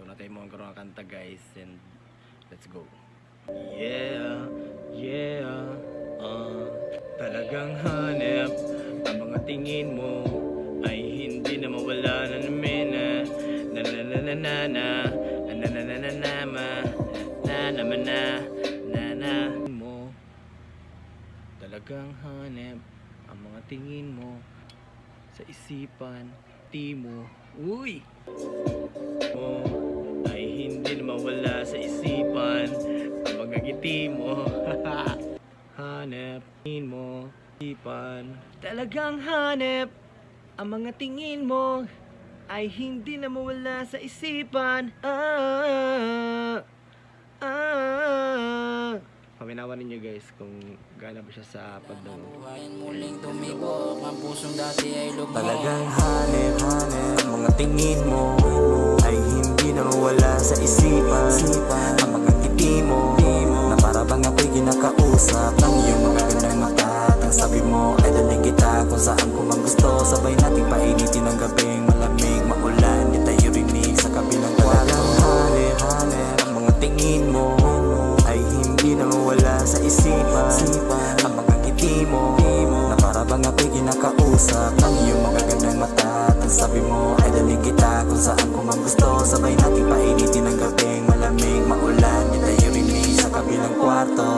na tayo mga karong kanta guys, and let's go. Yeah, yeah, talagang hanep ang mga tingin mo ay hindi na mawala na namin na na na na na na na na na na na na ma na naman na mo. Talagang hanep ang mga tingin mo sa isipan di mo. Uy! Mo ay hindi na mawala sa isipan ang mga ngiti mo. Hanapin mo isipan. Talagang hanep ang mga tingin mo ay hindi na mawala sa isipan. Paminawan ninyo guys kung gana ba siya sa pagdamo. Muling tumibok ang pusong dati ay lubog. Talagang hanep mga tingin mo ay hindi na mawala sa isipan. Ang mga ngiti mo na para bang ako'y kinakausap ng iyong mga gandang mata. Ang sabi mo ay daling kita kung saan ko man gusto. Sabay nating painitin ang gabing malamig, maulan, di tayo rinig sa kabilang kwarto. Hanep ang mga tingin mo ay hindi na mawala sa isipan. Ang mga ngiti mo na para bang ako'y kinakausap ng iyong mga gandang mata. Ang sabi mo ay daling kita kung saan ko man gusto. Sabay nating painitin ang gabing malamig, maulan, di tayo rinig sa kabilang kwarto.